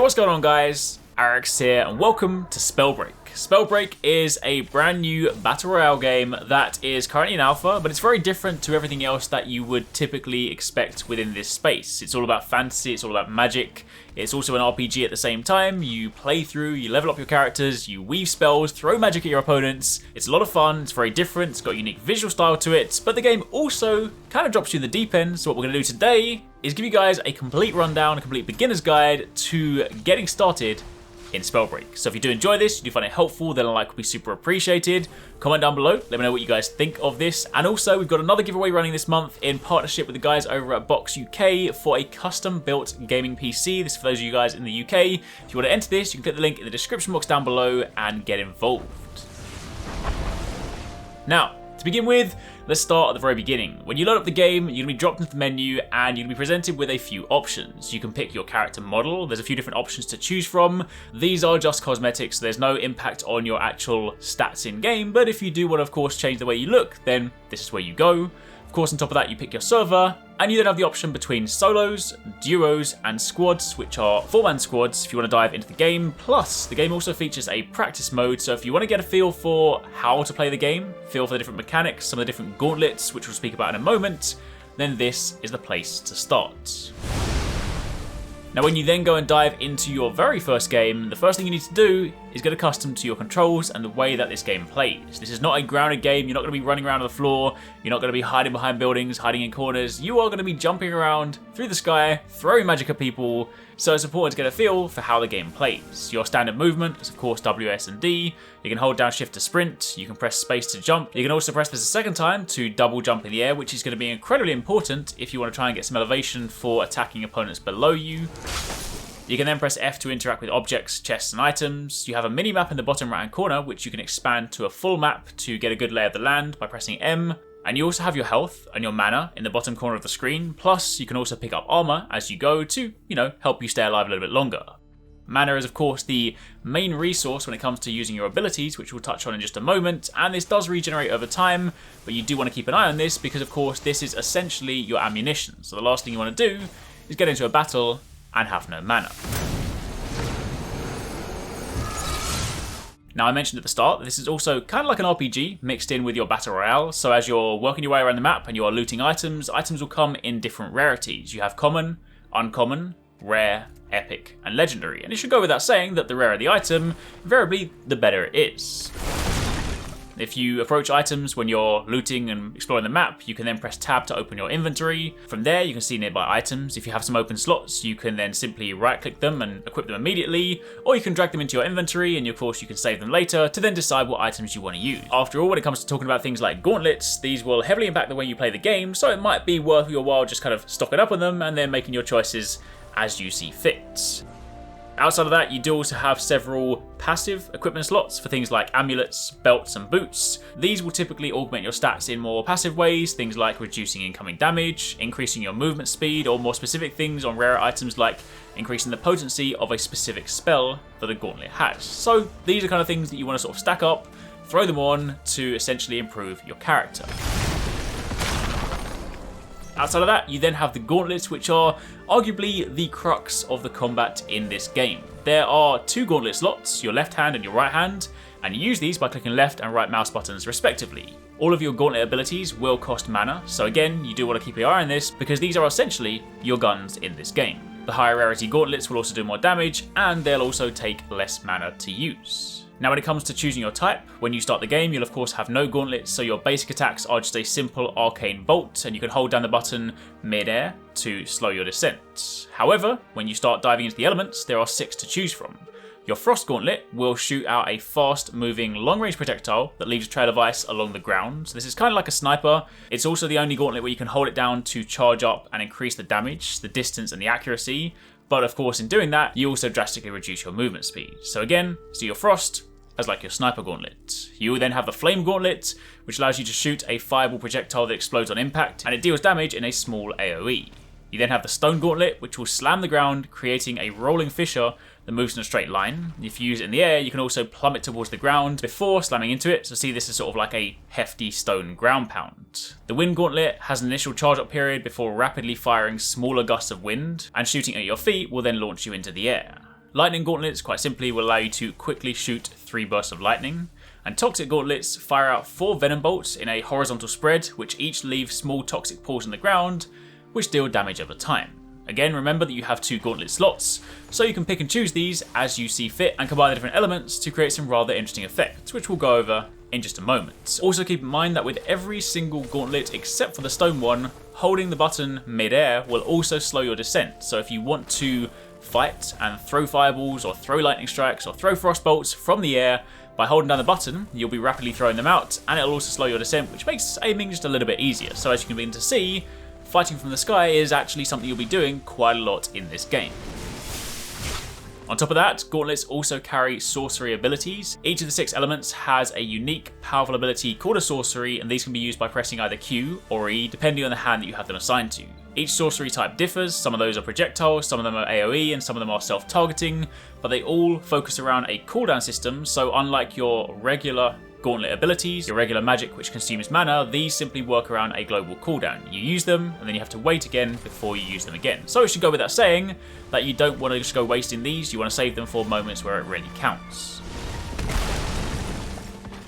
What's going on, guys? Arekkz here and welcome to SPELLBREAK. SPELLBREAK is a brand new battle royale game that is currently in alpha, but it's very different to everything else that you would typically expect within this space. It's all about fantasy, it's all about magic, it's also an RPG at the same time. You play through, you level up your characters, you weave spells, throw magic at your opponents. It's a lot of fun, it's very different, it's got a unique visual style to it, but the game also kind of drops you in the deep end. So what we're going to do today is give you guys a complete rundown, a complete beginner's guide to getting started in SPELLBREAK. So if you do enjoy this, you do find it helpful, then a like would be super appreciated. Comment down below, let me know what you guys think of this. And also, we've got another giveaway running this month in partnership with the guys over at Box UK for a custom-built gaming PC. This is for those of you guys in the UK. If you want to enter this, you can click the link in the description box down below and get involved. Now, to begin with, let's start at the very beginning. When you load up the game, you're going to be dropped into the menu and you're going to be presented with a few options. You can pick your character model. There's a few different options to choose from. These are just cosmetics, so there's no impact on your actual stats in game, but if you do want to, of course, change the way you look, then this is where you go. Of course, on top of that, you pick your server, and you then have the option between solos, duos, and squads, which are 4-man squads if you want to dive into the game. Plus, the game also features a practice mode, so if you want to get a feel for how to play the game, feel for the different mechanics, some of the different gauntlets, which we'll speak about in a moment, then this is the place to start. Now, when you then go and dive into your very first game, the first thing you need to do is get accustomed to your controls and the way that this game plays. This is not a grounded game. You're not going to be running around on the floor. You're not going to be hiding behind buildings, hiding in corners. You are going to be jumping around through the sky, throwing magic at people. So it's important to get a feel for how the game plays. Your standard movement is, of course, W, S, and D. You can hold down shift to sprint. You can press space to jump. You can also press this a second time to double jump in the air, which is going to be incredibly important if you want to try and get some elevation for attacking opponents below you. You can then press F to interact with objects, chests, and items. You have a mini-map in the bottom right-hand corner, which you can expand to a full map to get a good lay of the land by pressing M. And you also have your health and your mana in the bottom corner of the screen. Plus, you can also pick up armor as you go to, help you stay alive a little bit longer. Mana is, of course, the main resource when it comes to using your abilities, which we'll touch on in just a moment. And this does regenerate over time, but you do want to keep an eye on this because, of course, this is essentially your ammunition. So the last thing you want to do is get into a battle and have no mana. Now, I mentioned at the start that this is also kind of like an RPG mixed in with your battle royale. So as you're working your way around the map and you are looting items, items will come in different rarities. You have common, uncommon, rare, epic, and legendary. And it should go without saying that the rarer the item, invariably the better it is. If you approach items when you're looting and exploring the map, you can then press tab to open your inventory. From there, you can see nearby items. If you have some open slots, you can then simply right-click them and equip them immediately, or you can drag them into your inventory, and of course you can save them later to then decide what items you want to use. After all, when it comes to talking about things like gauntlets, these will heavily impact the way you play the game, so it might be worth your while just kind of stocking up on them and then making your choices as you see fit. Outside of that, you do also have several passive equipment slots for things like amulets, belts, and boots. These will typically augment your stats in more passive ways, things like reducing incoming damage, increasing your movement speed, or more specific things on rare items like increasing the potency of a specific spell that a gauntlet has. So these are kind of things that you want to sort of stack up, throw them on to essentially improve your character. Outside of that, you then have the gauntlets, which are arguably the crux of the combat in this game. There are two gauntlet slots, your left hand and your right hand, and you use these by clicking left and right mouse buttons respectively. All of your gauntlet abilities will cost mana, so again, you do want to keep your eye on this because these are essentially your guns in this game. The higher rarity gauntlets will also do more damage, and they'll also take less mana to use. Now, when it comes to choosing your type, when you start the game, you'll of course have no gauntlets, so your basic attacks are just a simple arcane bolt, and you can hold down the button mid-air to slow your descent. However, when you start diving into the elements, there are 6 to choose from. Your frost gauntlet will shoot out a fast-moving, long-range projectile that leaves a trail of ice along the ground. So this is kind of like a sniper. It's also the only gauntlet where you can hold it down to charge up and increase the damage, the distance, and the accuracy. But of course, in doing that, you also drastically reduce your movement speed. So again, see your frost as like your sniper gauntlet. You will then have the flame gauntlet, which allows you to shoot a fireball projectile that explodes on impact, and it deals damage in a small AoE. You then have the stone gauntlet, which will slam the ground, creating a rolling fissure that moves in a straight line. If you use it in the air, you can also plummet towards the ground before slamming into it, so see this is sort of like a hefty stone ground pound. The wind gauntlet has an initial charge up period before rapidly firing smaller gusts of wind, and shooting at your feet will then launch you into the air. Lightning Gauntlets, quite simply, will allow you to quickly shoot 3 bursts of lightning. And Toxic Gauntlets fire out 4 Venom Bolts in a horizontal spread, which each leave small toxic pools on the ground, which deal damage over time. Again, remember that you have 2 gauntlet slots, so you can pick and choose these as you see fit and combine the different elements to create some rather interesting effects, which we'll go over in just a moment. Also keep in mind that with every single gauntlet except for the stone one, holding the button mid-air will also slow your descent, so if you want to fight and throw fireballs or throw lightning strikes or throw frost bolts from the air, by holding down the button, you'll be rapidly throwing them out, and it'll also slow your descent, which makes aiming just a little bit easier. So as you can begin to see, fighting from the sky is actually something you'll be doing quite a lot in this game. On top of that, gauntlets also carry sorcery abilities. Each of the 6 elements has a unique, powerful ability called a sorcery, and these can be used by pressing either Q or E, depending on the hand that you have them assigned to. Each sorcery type differs, some of those are projectiles, some of them are AoE, and some of them are self-targeting, but they all focus around a cooldown system, so unlike your regular gauntlet abilities, your regular magic which consumes mana, these simply work around a global cooldown. You use them, and then you have to wait again before you use them again. So it should go without saying that you don't want to just go wasting these, you want to save them for moments where it really counts.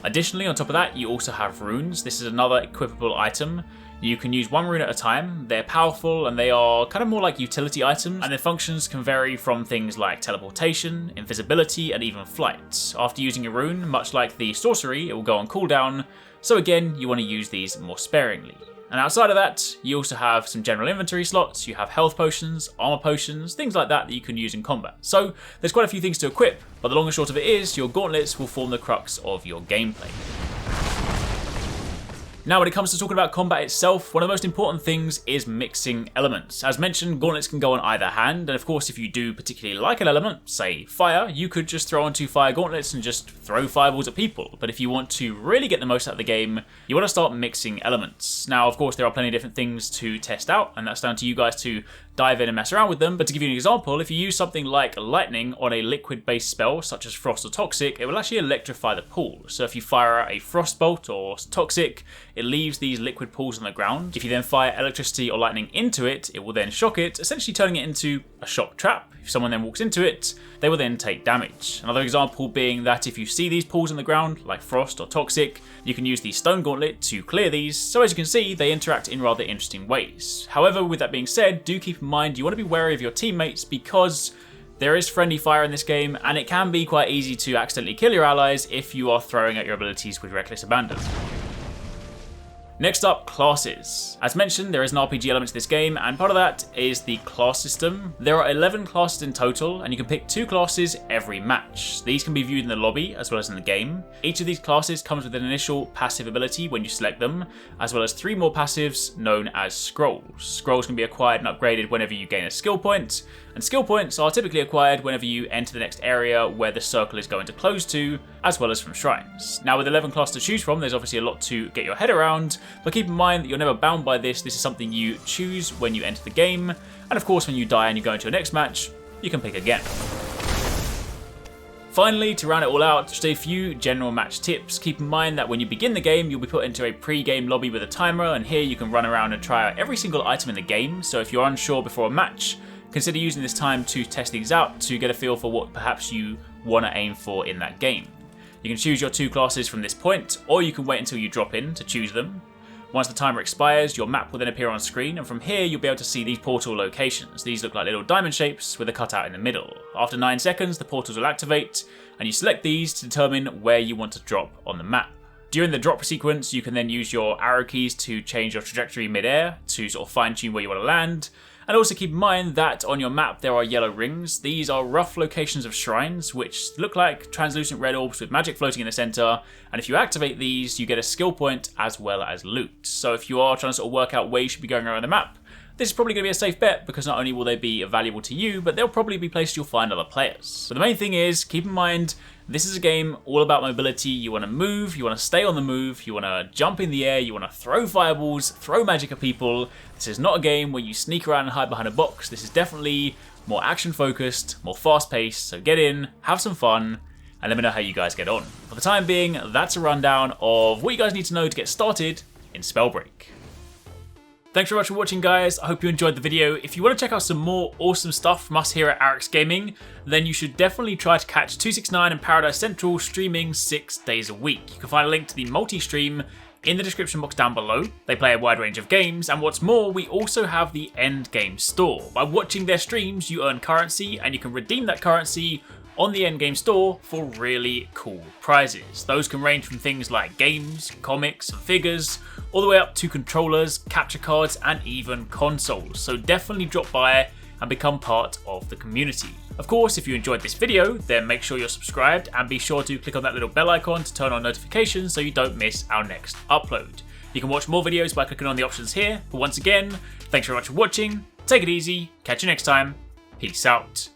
Additionally, on top of that, you also have runes. This is another equipable item. You can use 1 rune at a time. They're powerful and they are kind of more like utility items, and their functions can vary from things like teleportation, invisibility, and even flight. After using a rune, much like the sorcery, it will go on cooldown, so again, you want to use these more sparingly. And outside of that, you also have some general inventory slots, you have health potions, armor potions, things like that that you can use in combat. So there's quite a few things to equip, but the long and short of it is, your gauntlets will form the crux of your gameplay. Now, when it comes to talking about combat itself, one of the most important things is mixing elements. As mentioned, gauntlets can go on either hand, and of course if you do particularly like an element, say fire, you could just throw on 2 fire gauntlets and just throw fireballs at people. But if you want to really get the most out of the game, you want to start mixing elements. Now, of course, there are plenty of different things to test out, and that's down to you guys to dive in and mess around with them. But to give you an example, if you use something like lightning on a liquid-based spell, such as frost or toxic, it will actually electrify the pool. So if you fire out a frost bolt or toxic, it leaves these liquid pools on the ground. If you then fire electricity or lightning into it, it will then shock it, essentially turning it into a shock trap. If someone then walks into it, they will then take damage. Another example being that if you see these pools on the ground, like frost or toxic, you can use the stone gauntlet to clear these, so as you can see, they interact in rather interesting ways. However, with that being said, do keep in mind you want to be wary of your teammates because there is friendly fire in this game, and it can be quite easy to accidentally kill your allies if you are throwing out your abilities with reckless abandon. Next up, classes. As mentioned, there is an RPG element to this game, and part of that is the class system. There are 11 classes in total, and you can pick 2 classes every match. These can be viewed in the lobby as well as in the game. Each of these classes comes with an initial passive ability when you select them, as well as 3 more passives known as scrolls. Scrolls can be acquired and upgraded whenever you gain a skill point, and skill points are typically acquired whenever you enter the next area where the circle is going to close to, as well as from shrines. Now, with 11 classes to choose from, there's obviously a lot to get your head around, but keep in mind that you're never bound by this. This is something you choose when you enter the game, and of course when you die and you go into your next match, you can pick again. Finally, to round it all out, just a few general match tips. Keep in mind that when you begin the game, you'll be put into a pre-game lobby with a timer, and here you can run around and try out every single item in the game, so if you're unsure before a match, consider using this time to test things out to get a feel for what perhaps you want to aim for in that game. You can choose your 2 classes from this point, or you can wait until you drop in to choose them. Once the timer expires, your map will then appear on screen, and from here you'll be able to see these portal locations. These look like little diamond shapes with a cutout in the middle. After 9 seconds, the portals will activate, and you select these to determine where you want to drop on the map. During the drop sequence, you can then use your arrow keys to change your trajectory mid-air to sort of fine-tune where you want to land. And also keep in mind that on your map there are yellow rings. These are rough locations of shrines which look like translucent red orbs with magic floating in the center, and if you activate these you get a skill point as well as loot. So if you are trying to sort of work out where you should be going around the map, this is probably going to be a safe bet because not only will they be valuable to you, but they'll probably be places you'll find other players. But the main thing is, keep in mind, this is a game all about mobility. You want to move, you want to stay on the move, you want to jump in the air, you want to throw fireballs, throw magic at people. This is not a game where you sneak around and hide behind a box. This is definitely more action focused, more fast paced, so get in, have some fun, and let me know how you guys get on. For the time being, that's a rundown of what you guys need to know to get started in SPELLBREAK. Thanks very much for watching, guys. I hope you enjoyed the video. If you want to check out some more awesome stuff from us here at Arekkz Gaming, then you should definitely try to catch TwoSixNine and Paradise Central streaming 6 days a week. You can find a link to the multi-stream in the description box down below. They play a wide range of games, and what's more, we also have the Endgame store. By watching their streams, you earn currency, and you can redeem that currency on the Endgame store for really cool prizes. Those can range from things like games, comics, and figures, all the way up to controllers, capture cards, and even consoles. So definitely drop by and become part of the community. Of course, if you enjoyed this video, then make sure you're subscribed and be sure to click on that little bell icon to turn on notifications so you don't miss our next upload. You can watch more videos by clicking on the options here, but once again, thanks very much for watching, take it easy, catch you next time, peace out.